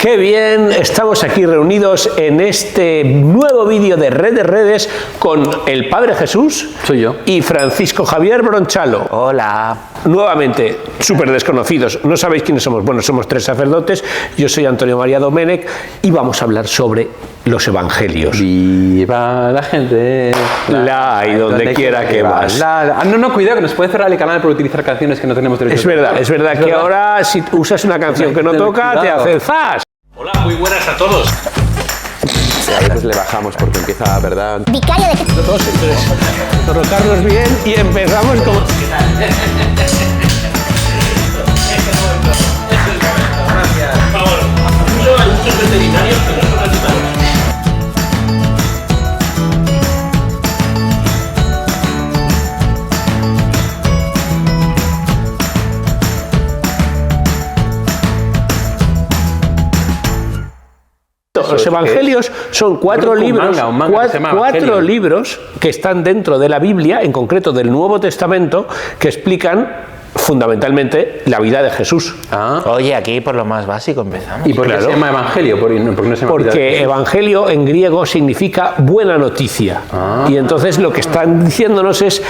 Qué bien, estamos aquí reunidos en este nuevo vídeo de Red de Redes con el Padre Jesús. Soy yo. Y Francisco Javier Bronchalo. Hola. Nuevamente, súper desconocidos. No sabéis quiénes somos. Bueno, somos tres sacerdotes. Yo soy Antonio María Domènech y vamos a hablar sobre los evangelios. Viva la gente. La y donde quiera que vas. No, cuidado, que nos puede cerrar el canal por utilizar canciones que no tenemos derecho a. Es verdad que ahora si usas una canción que no toca, te hace zas. Hola, muy buenas a todos. A veces le bajamos porque empieza, ¿verdad? Vicario de todos, entonces, colocarnos bien y empezamos como... Gracias. Por favor, acuso a muchos veterinarios que no son animales. Los evangelios son cuatro libros que están dentro de la Biblia, en concreto del Nuevo Testamento, que explican fundamentalmente la vida de Jesús. Oye, aquí por lo más básico empezamos. ¿Y por qué se llama evangelio? Porque evangelio en griego significa buena noticia. Y entonces lo que están diciéndonos es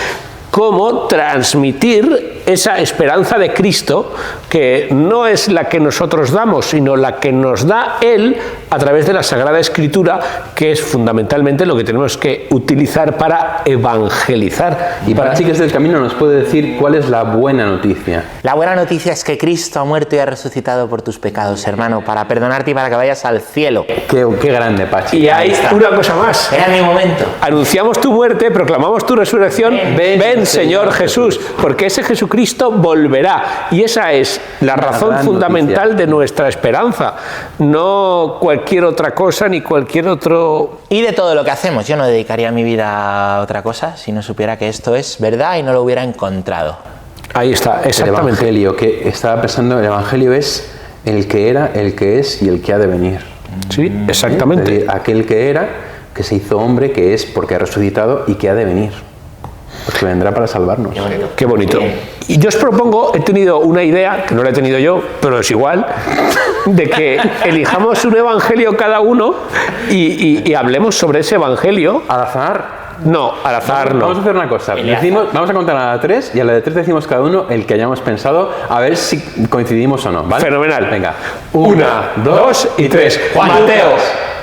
cómo transmitir esa esperanza de Cristo, que no es la que nosotros damos, sino la que nos da Él a través de la Sagrada Escritura, que es fundamentalmente lo que tenemos que utilizar para evangelizar. Y para Chiques del Camino nos puede decir cuál es la buena noticia. La buena noticia es que Cristo ha muerto y ha resucitado por tus pecados, hermano, para perdonarte y para que vayas al cielo. Qué grande, Pachi. Y hay una cosa más. Era mi momento. Anunciamos tu muerte, proclamamos tu resurrección. Ven, Señor Jesús, porque ese Jesucristo volverá. Y esa es la razón fundamental de nuestra esperanza. No cualquier otra cosa ni cualquier otro... Y de todo lo que hacemos, yo no dedicaría mi vida a otra cosa si no supiera que esto es verdad y no lo hubiera encontrado. Ahí está, exactamente. El evangelio, que estaba pensando, el evangelio es el que era, el que es y el que ha de venir. Sí, exactamente. Aquel que era, que se hizo hombre, que es porque ha resucitado y que ha de venir. Porque vendrá para salvarnos. Qué bonito. Y yo os propongo, he tenido una idea, que no la he tenido yo, pero es igual, de que elijamos un evangelio cada uno y hablemos sobre ese evangelio. ¿Al azar? No, al azar no. Vamos a hacer una cosa. Vamos a contar a la 3 y a la de 3 decimos cada uno el que hayamos pensado, a ver si coincidimos o no, ¿vale? Fenomenal. Venga. 1, 2 y 3. Mateo.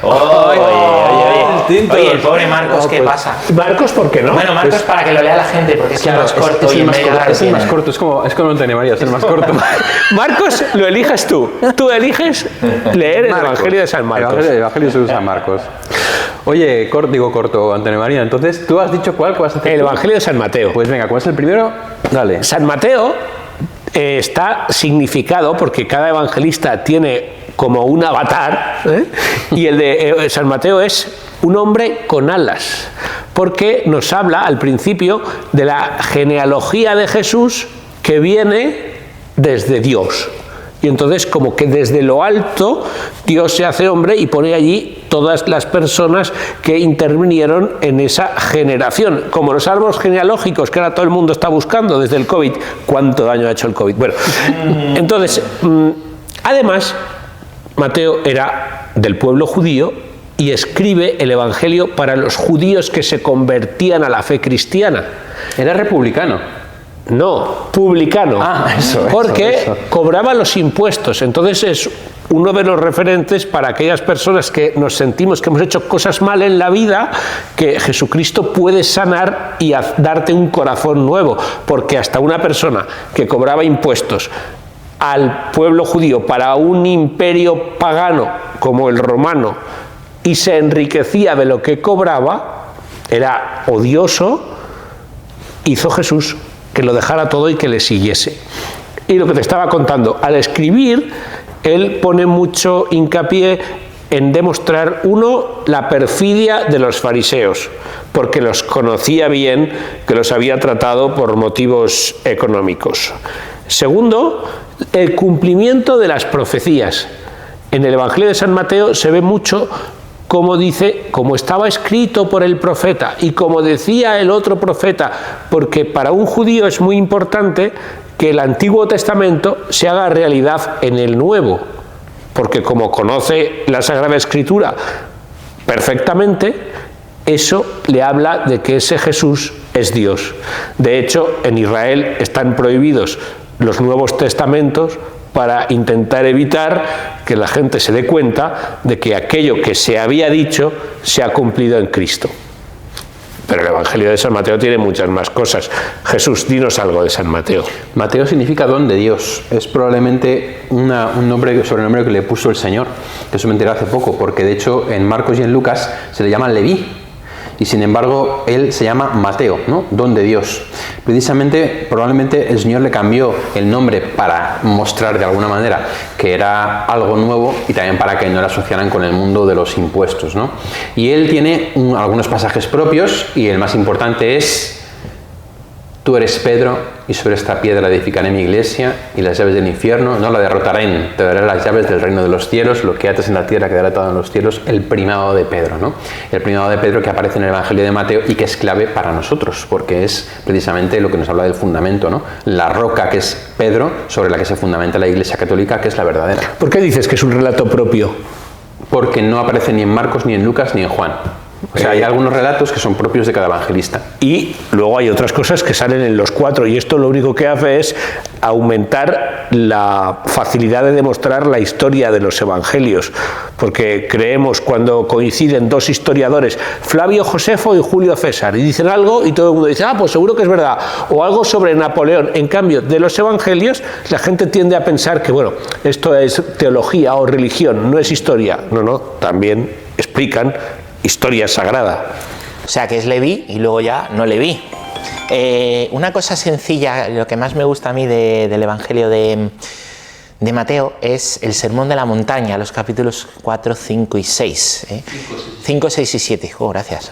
Oye, el pobre Marcos, ¿qué pasa? Marcos, ¿por qué no? Bueno, Marcos para que lo lea la gente, porque es más corto y es el más corto, es como Antonio María, es el más corto. Marcos lo eliges tú. Tú eliges leer el Evangelio de San Marcos. El Evangelio de San Marcos. Oye, corto, Antonio María. Entonces, ¿tú has dicho cuál vas a hacer? El Evangelio de San Mateo. Pues venga, ¿cuál es el primero? Dale. San Mateo está significado porque cada evangelista tiene como un avatar, y el de San Mateo es un hombre con alas, porque nos habla al principio de la genealogía de Jesús que viene desde Dios. Y entonces como que desde lo alto Dios se hace hombre y pone allí todas las personas que intervinieron en esa generación, como los árboles genealógicos que ahora todo el mundo está buscando desde el COVID. ¿Cuánto daño ha hecho el COVID? Bueno, entonces, además, Mateo era del pueblo judío y escribe el Evangelio para los judíos que se convertían a la fe cristiana. Era republicano. No, publicano. Porque cobraba los impuestos. Entonces es uno de los referentes para aquellas personas que nos sentimos que hemos hecho cosas mal en la vida, que Jesucristo puede sanar y darte un corazón nuevo. Porque hasta una persona que cobraba impuestos al pueblo judío para un imperio pagano como el romano y se enriquecía de lo que cobraba, era odioso, hizo Jesús que lo dejara todo y que le siguiese. Y lo que te estaba contando, al escribir, él pone mucho hincapié en demostrar, uno, la perfidia de los fariseos, porque los conocía bien, que los había tratado por motivos económicos. Segundo, el cumplimiento de las profecías. En el Evangelio de San Mateo se ve mucho como dice, como estaba escrito por el profeta y como decía el otro profeta, porque para un judío es muy importante que el Antiguo Testamento se haga realidad en el Nuevo. porque como conoce la Sagrada Escritura perfectamente, eso le habla de que ese Jesús es Dios. De hecho, en Israel están prohibidos los Nuevos Testamentos para intentar evitar que la gente se dé cuenta de que aquello que se había dicho se ha cumplido en Cristo. Pero el Evangelio de San Mateo tiene muchas más cosas. Jesús, dinos algo de San Mateo. Mateo significa don de Dios. Es probablemente un sobrenombre que le puso el Señor, que eso me enteré hace poco, porque de hecho en Marcos y en Lucas se le llama Leví, y sin embargo él se llama Mateo, ¿no? Don de Dios. Precisamente, probablemente el Señor le cambió el nombre para mostrar de alguna manera que era algo nuevo y también para que no le asociaran con el mundo de los impuestos, ¿no? Y él tiene algunos pasajes propios, y el más importante es: tú eres Pedro, y sobre esta piedra edificaré mi iglesia, y las llaves del infierno no la derrotarán. Te daré las llaves del reino de los cielos, lo que ates en la tierra quedará atado en los cielos. El primado de Pedro, ¿no? El primado de Pedro que aparece en el Evangelio de Mateo y que es clave para nosotros, porque es precisamente lo que nos habla del fundamento, ¿no? La roca que es Pedro, sobre la que se fundamenta la Iglesia católica, que es la verdadera. ¿Por qué dices que es un relato propio? Porque no aparece ni en Marcos, ni en Lucas, ni en Juan. O sea, hay algunos relatos que son propios de cada evangelista. Y luego hay otras cosas que salen en los 4, y esto lo único que hace es aumentar la facilidad de demostrar la historia de los evangelios, porque creemos cuando coinciden dos historiadores, Flavio Josefo y Julio César, y dicen algo y todo el mundo dice, pues seguro que es verdad, o algo sobre Napoleón. En cambio, de los evangelios la gente tiende a pensar que, bueno, esto es teología o religión, no es historia. No, también explican historia sagrada. O sea, que es Leví y luego ya no Leví. Una cosa sencilla, lo que más me gusta a mí del Evangelio de Mateo es el Sermón de la Montaña, los capítulos 4, 5 y 6. 5, 6 y 7. Gracias.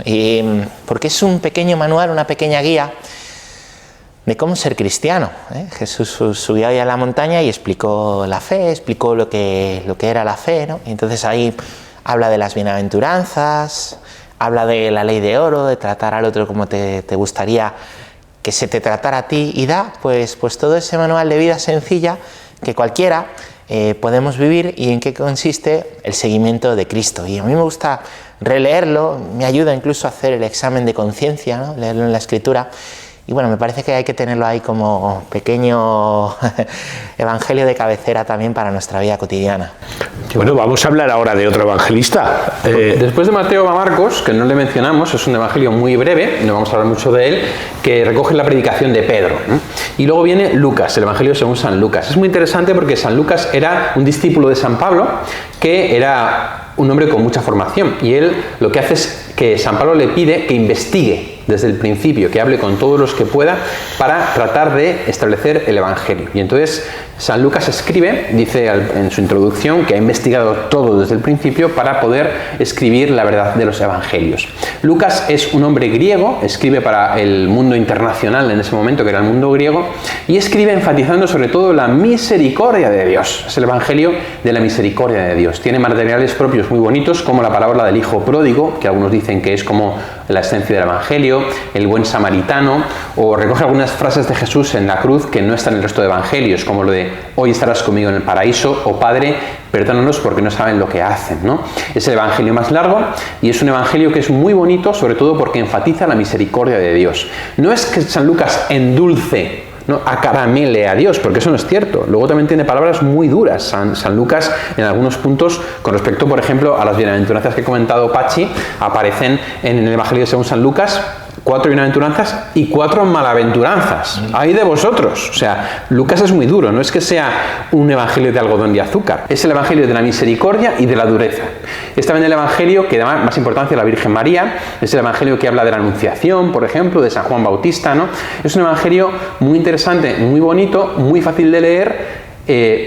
Porque es un pequeño manual, una pequeña guía de cómo ser cristiano. Jesús subió ahí a la montaña y explicó la fe, explicó lo que era la fe, ¿no? Y entonces ahí habla de las bienaventuranzas, habla de la ley de oro, de tratar al otro como te gustaría que se te tratara a ti, y da pues todo ese manual de vida sencilla que cualquiera podemos vivir, y en qué consiste el seguimiento de Cristo. Y a mí me gusta releerlo, me ayuda incluso a hacer el examen de conciencia, ¿no? Leerlo en la Escritura. Y bueno, me parece que hay que tenerlo ahí como pequeño evangelio de cabecera también para nuestra vida cotidiana. Bueno, vamos a hablar ahora de otro evangelista. Después de Mateo va Marcos, que no le mencionamos, es un evangelio muy breve, no vamos a hablar mucho de él, que recoge la predicación de Pedro, ¿no? Y luego viene Lucas, el evangelio según San Lucas. Es muy interesante porque San Lucas era un discípulo de San Pablo, que era un hombre con mucha formación, y él lo que hace es que San Pablo le pide que investigue desde el principio, que hable con todos los que pueda para tratar de establecer el evangelio. Y entonces San Lucas escribe, dice en su introducción, que ha investigado todo desde el principio para poder escribir la verdad de los evangelios. Lucas es un hombre griego, escribe para el mundo internacional en ese momento, que era el mundo griego, y escribe enfatizando sobre todo la misericordia de Dios. Es el evangelio de la misericordia de Dios. Tiene materiales propios muy bonitos, como la parábola del hijo pródigo, que algunos dicen que es como la esencia del evangelio, el buen samaritano, o recoge algunas frases de Jesús en la cruz que no están en el resto de evangelios, como lo de hoy estarás conmigo en el paraíso, o Padre, perdónanos porque no saben lo que hacen, ¿no? Es el evangelio más largo, y es un evangelio que es muy bonito, sobre todo porque enfatiza la misericordia de Dios. No es que San Lucas endulce, no acaramele a Dios, porque eso no es cierto. Luego también tiene palabras muy duras San Lucas en algunos puntos con respecto, por ejemplo, a las bienaventuranzas que he comentado Pachi. Aparecen en el Evangelio según San Lucas 4 bienaventuranzas y 4 malaventuranzas. ¡Ay de vosotros! O sea, Lucas es muy duro, no es que sea un evangelio de algodón y azúcar, es el evangelio de la misericordia y de la dureza. Es también el evangelio que da más importancia a la Virgen María, es el evangelio que habla de la Anunciación, por ejemplo, de San Juan Bautista, ¿no? Es un evangelio muy interesante, muy bonito, muy fácil de leer,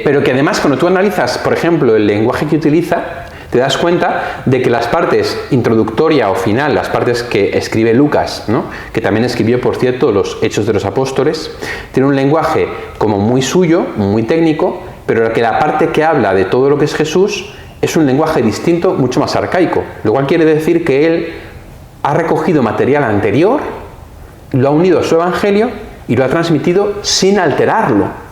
pero que además cuando tú analizas, por ejemplo, el lenguaje que utiliza, te das cuenta de que las partes introductoria o final, las partes que escribe Lucas, ¿no? Que también escribió, por cierto, los Hechos de los Apóstoles, tiene un lenguaje como muy suyo, muy técnico, pero que la parte que habla de todo lo que es Jesús es un lenguaje distinto, mucho más arcaico, lo cual quiere decir que él ha recogido material anterior, lo ha unido a su evangelio y lo ha transmitido sin alterarlo.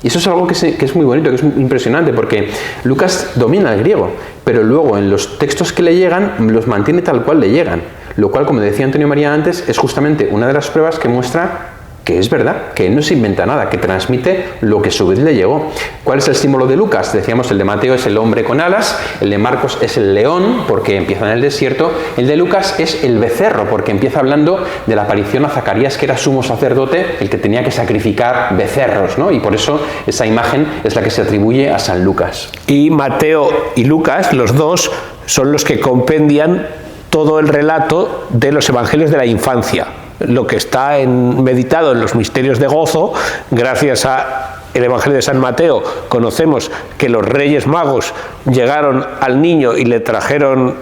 Y eso es algo que es muy bonito, que es impresionante, porque Lucas domina el griego, pero luego en los textos que le llegan los mantiene tal cual le llegan. Lo cual, como decía Antonio María antes, es justamente una de las pruebas que muestra que es verdad, que él no se inventa nada, que transmite lo que a su vez le llegó. ¿Cuál es el símbolo de Lucas? Decíamos, el de Mateo es el hombre con alas, el de Marcos es el león, porque empieza en el desierto, el de Lucas es el becerro, porque empieza hablando de la aparición a Zacarías, que era sumo sacerdote, el que tenía que sacrificar becerros, ¿no? Y por eso esa imagen es la que se atribuye a San Lucas. Y Mateo y Lucas, los dos, son los que compendian todo el relato de los evangelios de la infancia. Lo que está meditado en los misterios de gozo, gracias a el Evangelio de San Mateo, conocemos que los Reyes Magos llegaron al niño y le trajeron,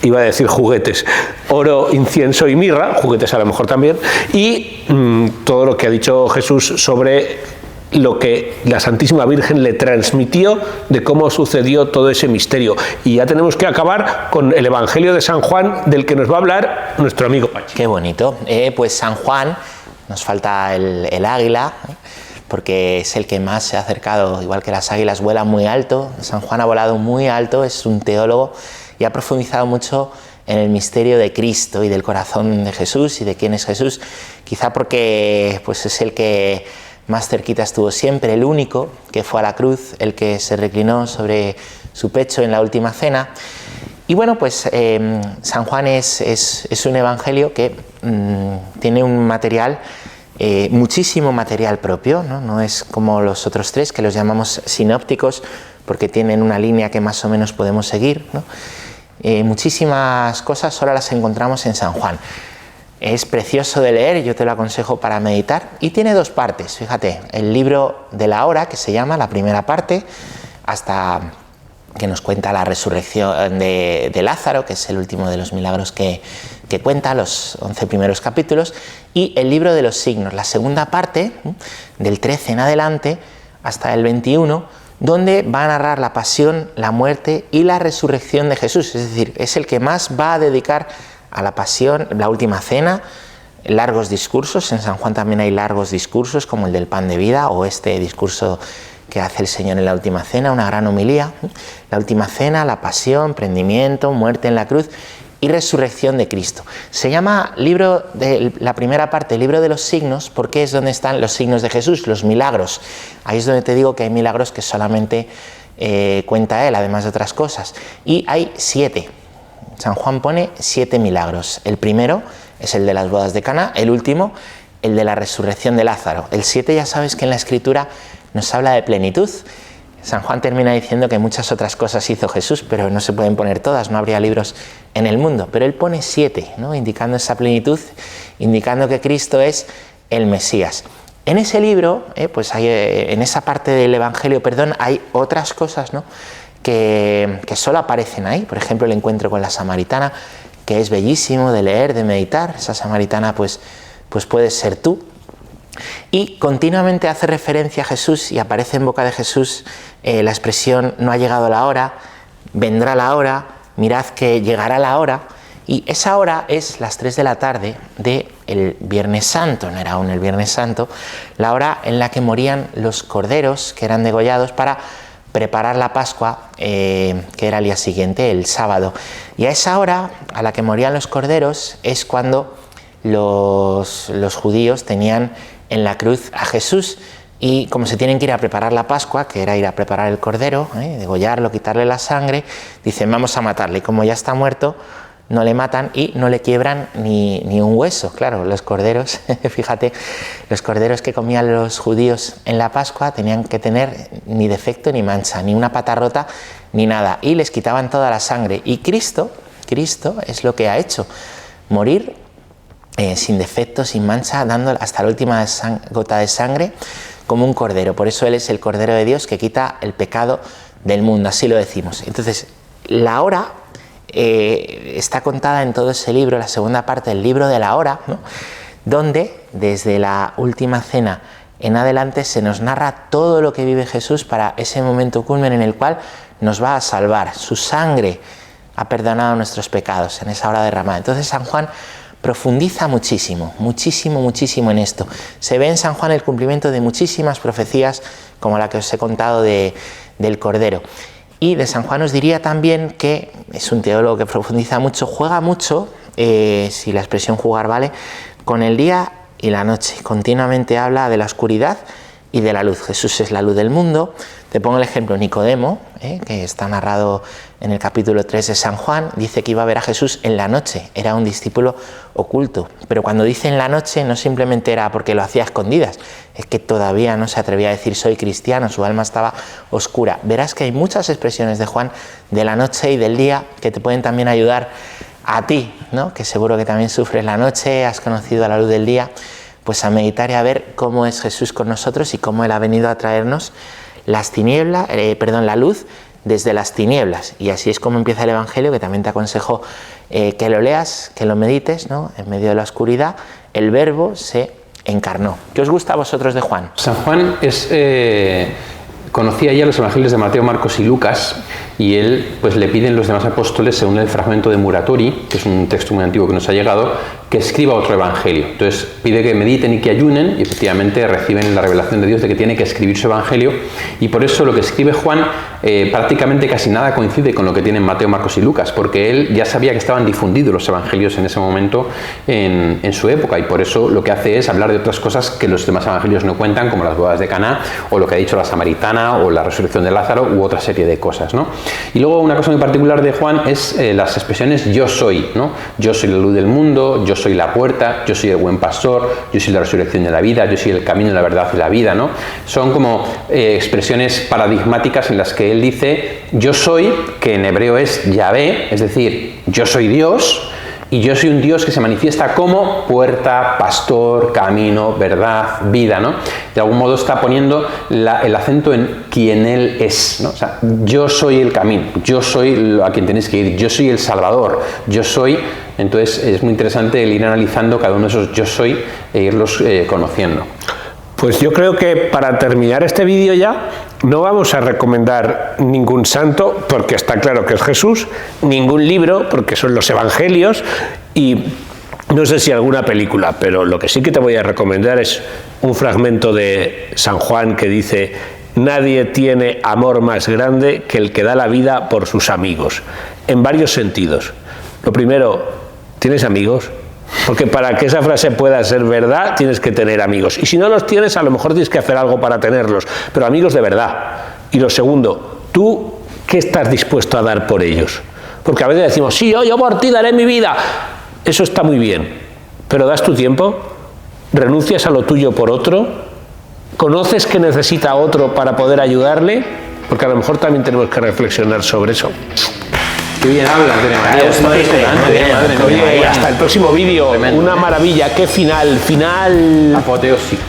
iba a decir juguetes, oro, incienso y mirra, juguetes a lo mejor también, y todo lo que ha dicho Jesús sobre lo que la Santísima Virgen le transmitió de cómo sucedió todo ese misterio. Y ya tenemos que acabar con el Evangelio de San Juan, del que nos va a hablar nuestro amigo Pachi. Qué bonito. Pues San Juan, nos falta el águila, porque es el que más se ha acercado, igual que las águilas vuelan muy alto. San Juan ha volado muy alto, es un teólogo y ha profundizado mucho en el misterio de Cristo y del corazón de Jesús y de quién es Jesús, quizá porque pues es el que más cerquita estuvo siempre, el único que fue a la cruz, el que se reclinó sobre su pecho en la última cena. Y bueno, pues San Juan es un evangelio que tiene un material, muchísimo material propio, ¿no? No es como los otros tres, que los llamamos sinópticos, porque tienen una línea que más o menos podemos seguir, ¿no? Muchísimas cosas solo las encontramos en San Juan. Es precioso de leer, yo te lo aconsejo para meditar, y tiene dos partes, fíjate, el libro de la hora, que se llama la primera parte, hasta que nos cuenta la resurrección de Lázaro, que es el último de los milagros que cuenta, los 11 primeros capítulos, y el libro de los signos, la segunda parte, del 13 en adelante, hasta el 21, donde va a narrar la pasión, la muerte y la resurrección de Jesús, es decir, es el que más va a dedicar a la pasión, la última cena, largos discursos. En San Juan también hay largos discursos, como el del pan de vida o este discurso que hace el Señor en la última cena, una gran homilía. La última cena, la pasión, prendimiento, muerte en la cruz y resurrección de Cristo. Se llama libro de la primera parte, libro de los signos, porque es donde están los signos de Jesús, los milagros. Ahí es donde te digo que hay milagros que solamente cuenta él, además de otras cosas. Y hay 7. San Juan pone 7 milagros. El primero es el de las bodas de Caná, el último, el de la resurrección de Lázaro. El 7 ya sabes que en la Escritura nos habla de plenitud. San Juan termina diciendo que muchas otras cosas hizo Jesús, pero no se pueden poner todas, no habría libros en el mundo. Pero él pone 7, ¿no? Indicando esa plenitud, indicando que Cristo es el Mesías. En ese libro, pues hay, en esa parte del Evangelio, hay otras cosas, ¿no?, que solo aparecen ahí. Por ejemplo, el encuentro con la samaritana, que es bellísimo de leer, de meditar. Esa samaritana pues puedes ser tú. Y continuamente hace referencia a Jesús y aparece en boca de Jesús la expresión: no ha llegado la hora, vendrá la hora, mirad que llegará la hora. Y esa hora es las 3 de la tarde del Viernes Santo, no era aún el Viernes Santo, la hora en la que morían los corderos que eran degollados para preparar la Pascua, que era el día siguiente, el sábado. Y a esa hora a la que morían los corderos es cuando los judíos tenían en la cruz a Jesús, y como se tienen que ir a preparar la Pascua, que era ir a preparar el cordero, degollarlo, quitarle la sangre, dicen vamos a matarle, y como ya está muerto, no le matan y no le quiebran ni un hueso. Claro, los corderos, fíjate, los corderos que comían los judíos en la Pascua tenían que tener ni defecto ni mancha, ni una pata rota, ni nada, y les quitaban toda la sangre. Y Cristo es lo que ha hecho, morir sin defecto, sin mancha, dando hasta la última gota de sangre como un cordero. Por eso Él es el Cordero de Dios que quita el pecado del mundo, así lo decimos. Entonces, la hora está contada en todo ese libro, la segunda parte del libro de la hora, ¿no?, donde desde la última cena en adelante se nos narra todo lo que vive Jesús para ese momento culmen en el cual nos va a salvar. Su sangre ha perdonado nuestros pecados en esa hora derramada. Entonces San Juan profundiza muchísimo, muchísimo, muchísimo en esto. Se ve en San Juan el cumplimiento de muchísimas profecías, como la que os he contado del Cordero. Y de San Juan os diría también que es un teólogo que profundiza mucho, juega mucho, si la expresión jugar vale, con el día y la noche. Continuamente habla de la oscuridad y de la luz. Jesús es la luz del mundo. Te pongo el ejemplo Nicodemo, que está narrado en el capítulo 3 de San Juan, dice que iba a ver a Jesús en la noche, era un discípulo oculto, pero cuando dice en la noche no simplemente era porque lo hacía a escondidas, es que todavía no se atrevía a decir soy cristiano, su alma estaba oscura. Verás que hay muchas expresiones de Juan de la noche y del día que te pueden también ayudar a ti, ¿no? Que seguro que también sufres la noche, has conocido a la luz del día, pues a meditar y a ver cómo es Jesús con nosotros y cómo Él ha venido a traernos la luz desde las tinieblas. Y así es como empieza el Evangelio, que también te aconsejo que lo leas, que lo medites, ¿no? En medio de la oscuridad, el Verbo se encarnó. ¿Qué os gusta a vosotros de Juan? San Juan conocía ya los evangelios de Mateo, Marcos y Lucas, y él pues le piden los demás apóstoles, según el fragmento de Muratori, que es un texto muy antiguo que nos ha llegado, que escriba otro evangelio. Entonces pide que mediten y que ayunen, y efectivamente reciben la revelación de Dios de que tiene que escribir su evangelio, y por eso lo que escribe Juan prácticamente casi nada coincide con lo que tienen Mateo, Marcos y Lucas, porque él ya sabía que estaban difundidos los evangelios en ese momento en su época, y por eso lo que hace es hablar de otras cosas que los demás evangelios no cuentan, como las bodas de Caná, o lo que ha dicho la samaritana, o la resurrección de Lázaro, u otra serie de cosas, ¿no? Y luego una cosa muy particular de Juan es las expresiones yo soy, ¿no? Yo soy la luz del mundo, yo soy la puerta, yo soy el buen pastor, yo soy la resurrección de la vida, yo soy el camino, la verdad y la vida, ¿no? Son como expresiones paradigmáticas en las que él dice yo soy, que en hebreo es Yahvé, es decir, yo soy Dios, y yo soy un Dios que se manifiesta como puerta, pastor, camino, verdad, vida, ¿no? De algún modo está poniendo el acento en quien Él es, ¿no? O sea, yo soy el camino, yo soy a quien tenéis que ir, yo soy el Salvador, yo soy... Entonces es muy interesante el ir analizando cada uno de esos yo soy e irlos conociendo. Pues yo creo que para terminar este vídeo ya no vamos a recomendar ningún santo, porque está claro que es Jesús, ningún libro, porque son los evangelios, y no sé si alguna película, pero lo que sí que te voy a recomendar es un fragmento de San Juan que dice: nadie tiene amor más grande que el que da la vida por sus amigos, en varios sentidos. Lo primero, ¿tienes amigos? Porque para que esa frase pueda ser verdad tienes que tener amigos, y si no los tienes a lo mejor tienes que hacer algo para tenerlos, pero amigos de verdad. Y lo segundo, ¿tú qué estás dispuesto a dar por ellos? Porque a veces decimos, sí, yo por ti daré mi vida, eso está muy bien, pero ¿das tu tiempo? ¿Renuncias a lo tuyo por otro? ¿Conoces que necesita otro para poder ayudarle? Porque a lo mejor también tenemos que reflexionar sobre eso. Qué bien hablas, María. Oye, hasta el próximo vídeo. Una maravilla. Qué final. Apoteósico.